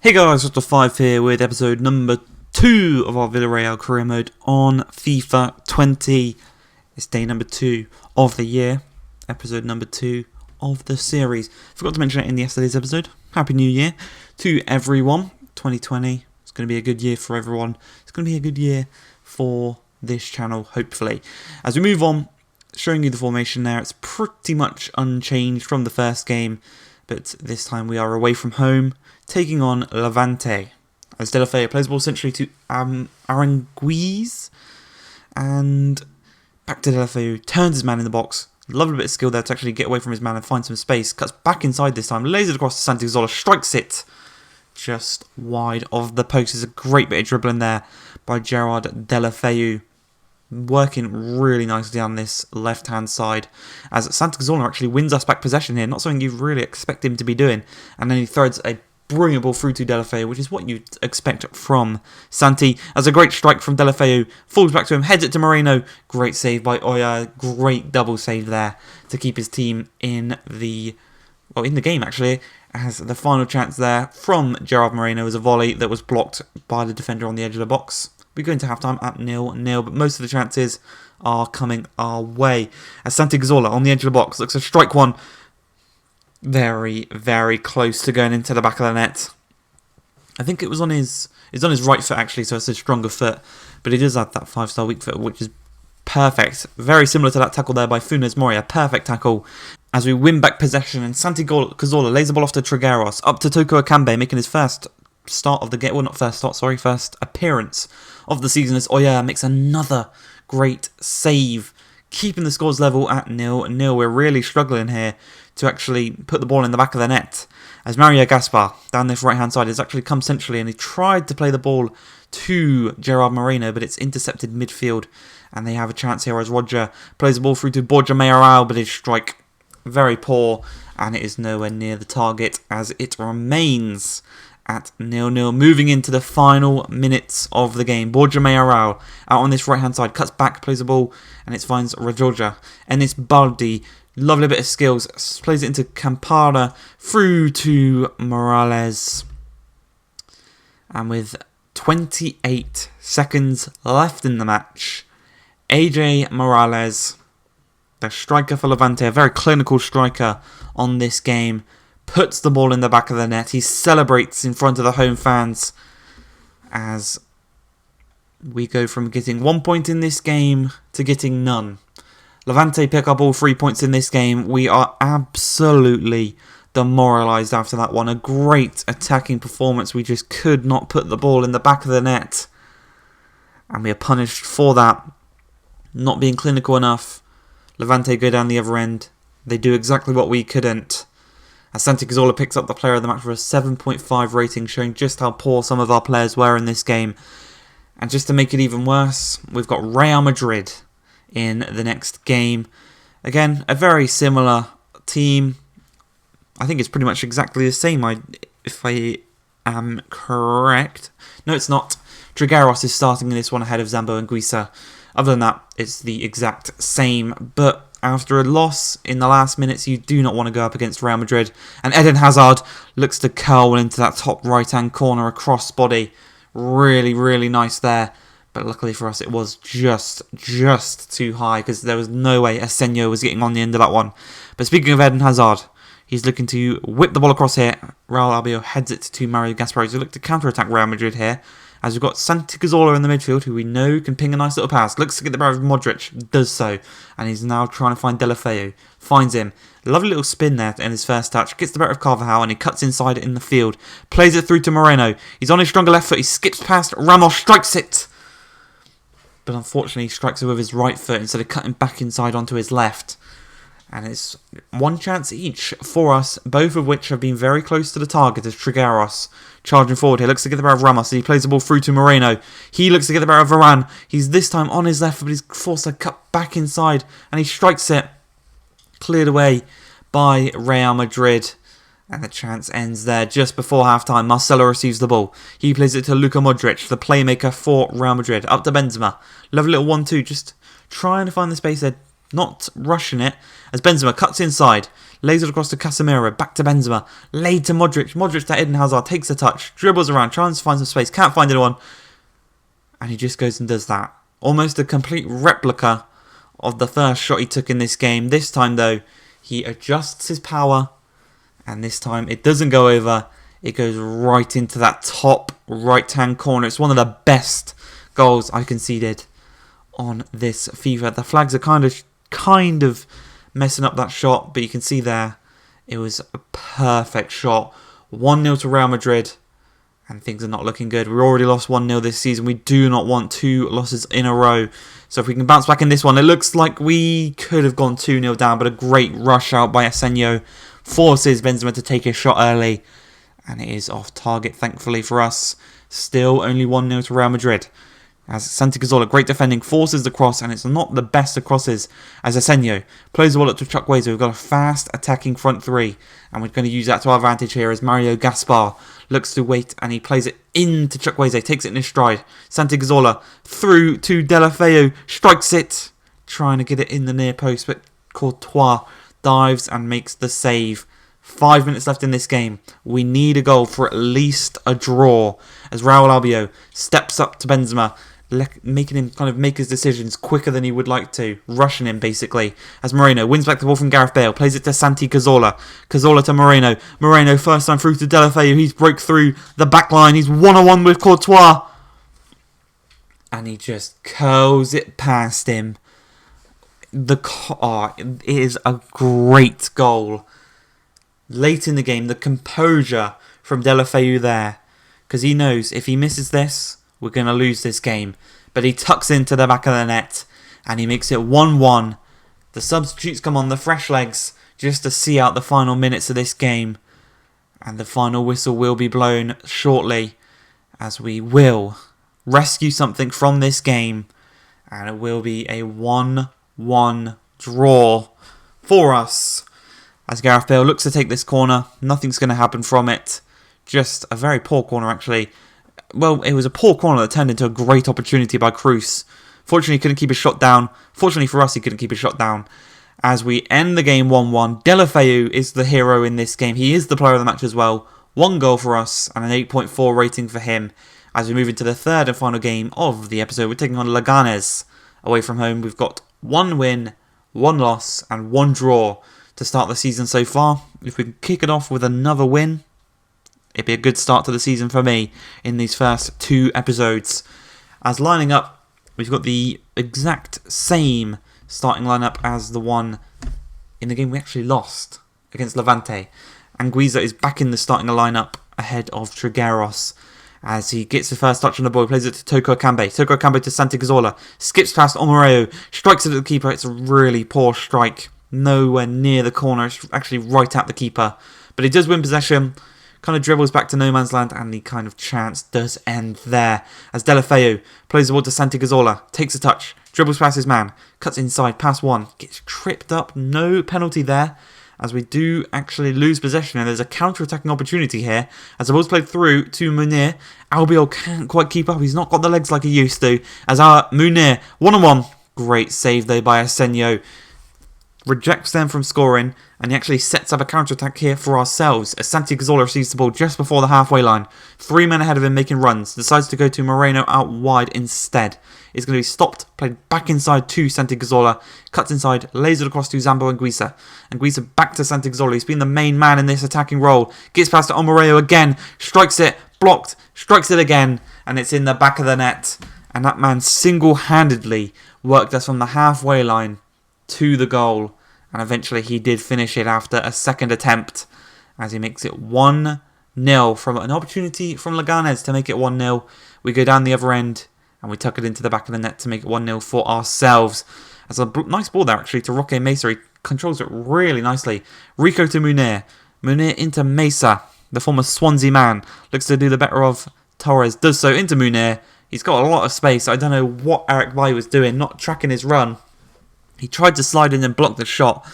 Hey guys, Dr. 5 here with episode number 2 of our Villarreal career mode on FIFA 20. It's day number 2 of the year, episode number 2 of the series. Forgot to mention it in yesterday's episode. Happy New Year to everyone. 2020 is going to be a good year for everyone. It's going to be a good year for this channel, hopefully. As we move on, showing you the formation there, it's pretty much unchanged from the first game, but this time we are away from home, taking on Levante. As Deulofeu plays the ball centrally to Aranguiz, and back to Deulofeu, turns his man in the box. Lovely bit of skill there to actually get away from his man and find some space. Cuts back inside this time, lays it across to Santi Cazorla, strikes it just wide of the post. There's a great bit of dribbling there by Gerard Deulofeu, working really nicely on this left-hand side, as Santi Cazorla actually wins us back possession here. Not something you really expect him to be doing. And then he throws a brilliant ball through to Deulofeu, which is what you'd expect from Santi. As a great strike from Deulofeu, falls back to him, heads it to Moreno. Great save by Oya. Great double save there to keep his team in the game, actually, as the final chance there from Gerard Moreno was a volley that was blocked by the defender on the edge of the box. We go into half-time at 0-0, but most of the chances are coming our way. As Santi Cazorla on the edge of the box looks to strike one. Very, very close to going into the back of the net. I think it was on his right foot, actually, so it's a stronger foot. But he does have that 5-star weak foot, which is perfect. Very similar to that tackle there by Funes Mori. A perfect tackle as we win back possession. And Santi Cazorla lays the ball off to Trigueros. Up to Toko Akambe, making his first start of the game. Well, not first start, sorry. First appearance of the season as Oya makes another great save, keeping the scores level at 0-0. We're really struggling here to actually put the ball in the back of the net, as Mario Gaspar down this right hand side has actually come centrally, and he tried to play the ball to Gerard Moreno, but it's intercepted midfield, and they have a chance here as Roger plays the ball through to Borja Mayoral, but his strike very poor, and it is nowhere near the target as it remains at 0-0. Moving into the final minutes of the game, Borja Mayoral out on this right hand side, cuts back, plays the ball, and it finds Rajoja. Enis Baldi, lovely bit of skills, plays it into Campara, through to Morales. And with 28 seconds left in the match, AJ Morales, the striker for Levante, a very clinical striker on this game, puts the ball in the back of the net. He celebrates in front of the home fans as we go from getting 1 point in this game to getting none. Levante pick up all 3 points in this game. We are absolutely demoralised after that one. A great attacking performance. We just could not put the ball in the back of the net, and we are punished for that. Not being clinical enough. Levante go down the other end. They do exactly what we couldn't. As Santi Cazorla picks up the player of the match for a 7.5 rating, showing just how poor some of our players were in this game. And just to make it even worse, we've got Real Madrid in the next game. Again, a very similar team. I think it's pretty much exactly the same, if I am correct. No, it's not. Trigueros is starting in this one ahead of Zambo and Guisa. Other than that, it's the exact same. But after a loss in the last minutes, you do not want to go up against Real Madrid. And Eden Hazard looks to curl into that top right-hand corner, a cross body. Really, really nice there. But luckily for us, it was just too high, because there was no way Asenio was getting on the end of that one. But speaking of Eden Hazard, he's looking to whip the ball across here. Raul Albiol heads it to Mario Gaspar. He's looking to counter-attack Real Madrid here, as we've got Santi Cazorla in the midfield, who we know can ping a nice little pass. Looks to get the better of Modric, does so. And he's now trying to find Deulofeu. Finds him. Lovely little spin there in his first touch. Gets the better of Carvajal, and he cuts inside in the field. Plays it through to Moreno. He's on his stronger left foot. He skips past Ramos, strikes it. But unfortunately, he strikes it with his right foot instead of cutting back inside onto his left. And it's one chance each for us, both of which have been very close to the target, as Trigueros charging forward here. Looks to get the better of Ramos. He plays the ball through to Moreno. He looks to get the better of Varane. He's this time on his left, but he's forced to cut back inside, and he strikes it. Cleared away by Real Madrid. And the chance ends there just before half-time. Marcelo receives the ball. He plays it to Luka Modric, the playmaker for Real Madrid. Up to Benzema. Lovely little 1-2, just trying to find the space there. not rushing it, as Benzema cuts inside, lays it across to Casemiro, back to Benzema, laid to Modric. Modric to Eden Hazard, takes a touch, dribbles around, tries to find some space, can't find anyone, and he just goes and does that. Almost a complete replica of the first shot he took in this game. This time though, he adjusts his power, and this time it doesn't go over. It goes right into that top right-hand corner. It's one of the best goals I conceded on this FIFA. The flags are kind of messing up that shot, but you can see there it was a perfect shot. 1-0 to Real Madrid, and things are not looking good. We already lost 1-0 this season. We do not want 2 losses in a row. So if we can bounce back in this one, it looks like we could have gone 2-0 down, but a great rush out by Asenio forces Benzema to take his shot early, and it is off target, thankfully for us. Still only 1-0 to Real Madrid, as Santi Cazorla, great defending, forces the cross, and it's not the best of crosses, as Asenio plays the ball up to Chukwueze. We've got a fast attacking front three, and we're going to use that to our advantage here, as Mario Gaspar looks to wait, and he plays it into Chukwueze, takes it in his stride. Santi Cazorla through to Deulofeu, strikes it, trying to get it in the near post, but Courtois dives and makes the save. 5 minutes left in this game. We need a goal for at least a draw, as Raul Albiol steps up to Benzema, making him kind of make his decisions quicker than he would like to, rushing him basically, as Moreno wins back the ball from Gareth Bale, plays it to Santi Cazorla, Cazorla to Moreno, Moreno first time through to Deulofeu, he's broke through the back line, he's one-on-one with Courtois, and he just curls it past him. It is a great goal. Late in the game, the composure from Deulofeu there, because he knows if he misses this, we're going to lose this game. But he tucks into the back of the net, and he makes it 1-1. The substitutes come on, the fresh legs, just to see out the final minutes of this game. And the final whistle will be blown shortly, as we will rescue something from this game. And it will be a 1-1 draw for us. As Gareth Bale looks to take this corner, nothing's going to happen from it. Just a very poor corner, actually. Well, it was a poor corner that turned into a great opportunity by Cruz. Fortunately, he couldn't keep his shot down. Fortunately for us, he couldn't keep his shot down. As we end the game 1-1, Deulofeu is the hero in this game. He is the player of the match as well. 1 goal for us and an 8.4 rating for him. As we move into the third and final game of the episode, we're taking on Leganes. Away from home, we've got 1 win, 1 loss and 1 draw to start the season so far. If we can kick it off with another win, it'd be a good start to the season for me in these first 2 episodes. As lining up, we've got the exact same starting lineup as the one in the game we actually lost against Levante. Anguissa is back in the starting lineup ahead of Trigueros. As he gets the first touch on the ball, he plays it to Toko Akambe. Toko Akambe to Santi Cazorla. Skips past Omoreo. Strikes it at the keeper. It's a really poor strike. Nowhere near the corner. It's actually right at the keeper. But he does win possession. Kind of dribbles back to no man's land. And the kind of chance does end there. As Deulofeu plays the ball to Santi Cazorla. Takes a touch. Dribbles past his man. Cuts inside. Pass 1. Gets tripped up. No penalty there. As we do actually lose possession, and there's a counter-attacking opportunity here. As the ball's played through to Munir, Albiol can't quite keep up. He's not got the legs like he used to. As our Munir, 1-on-1. Great save though by Asenio. Rejects them from scoring, and he actually sets up a counter-attack here for ourselves. As Santi Cazorla receives the ball just before the halfway line. 3 men ahead of him making runs. Decides to go to Moreno out wide instead. Is going to be stopped, played back inside to Santi Cazorla, cuts inside, lays it across to Zambo Anguissa. Anguissa back to Santi Cazorla. He's been the main man in this attacking role. Gets past to Omoreo again, strikes it, blocked, strikes it again, and it's in the back of the net. And that man single-handedly worked us from the halfway line to the goal. And eventually he did finish it after a second attempt, as he makes it 1-0 from an opportunity from Leganes to make it 1-0. We go down the other end, and we tuck it into the back of the net to make it 1-0 for ourselves. As a nice ball there actually to Roque Mesa. He controls it really nicely. Rico to Munir. Munir into Mesa. The former Swansea man looks to do the better of Torres. Does so into Munir. He's got a lot of space. I don't know what Eric Bailly was doing. Not tracking his run. He tried to slide in and block the shot.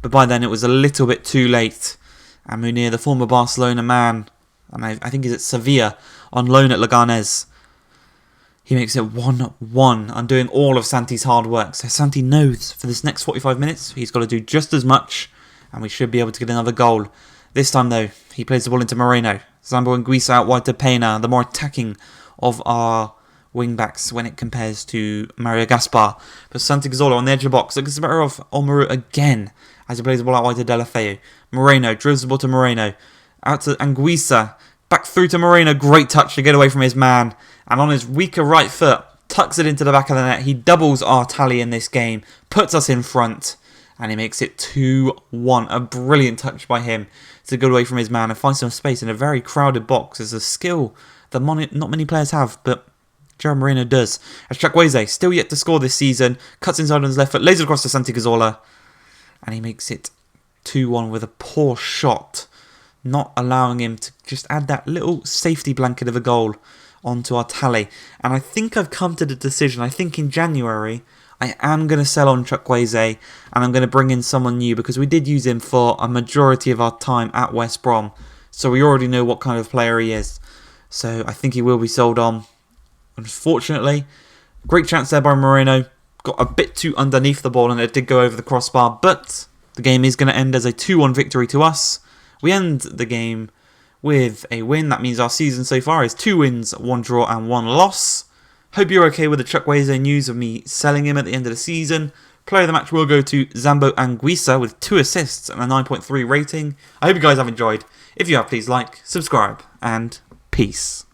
But by then it was a little bit too late. And Munir, the former Barcelona man. And I think he's at Sevilla on loan at Leganes. He makes it 1-1, undoing all of Santi's hard work. So Santi knows for this next 45 minutes, he's got to do just as much, and we should be able to get another goal. This time, though, he plays the ball into Moreno. Zambo and Guisa out wide to Pena, the more attacking of our wing-backs when it compares to Mario Gaspar. But Santi Cazorla on the edge of the box. Looks better off Omaru again as he plays the ball out wide to Deulofeu. Moreno drills the ball to Moreno. Out to Anguissa. Back through to Moreno. Great touch to get away from his man. And on his weaker right foot, tucks it into the back of the net. He doubles our tally in this game. Puts us in front. And he makes it 2-1. A brilliant touch by him to get away from his man and find some space in a very crowded box. It's a skill that not many players have, but Gerard Moreno does. As Chukwueze, still yet to score this season, cuts inside on his left foot, lays it across to Santi Cazorla. And he makes it 2-1 with a poor shot, not allowing him to just add that little safety blanket of a goal onto our tally. And I think I've come to the decision, I think in January, I am going to sell on Chukwueze and I'm going to bring in someone new because we did use him for a majority of our time at West Brom. So we already know what kind of player he is. So I think he will be sold on. Unfortunately, great chance there by Moreno. Got a bit too underneath the ball and it did go over the crossbar. But the game is going to end as a 2-1 victory to us. We end the game with a win. That means our season so far is 2 wins, 1 draw and 1 loss. Hope you're okay with the Chukwueze news of me selling him at the end of the season. Player of the match will go to Zambo Anguissa with 2 assists and a 9.3 rating. I hope you guys have enjoyed. If you have, please like, subscribe, and peace.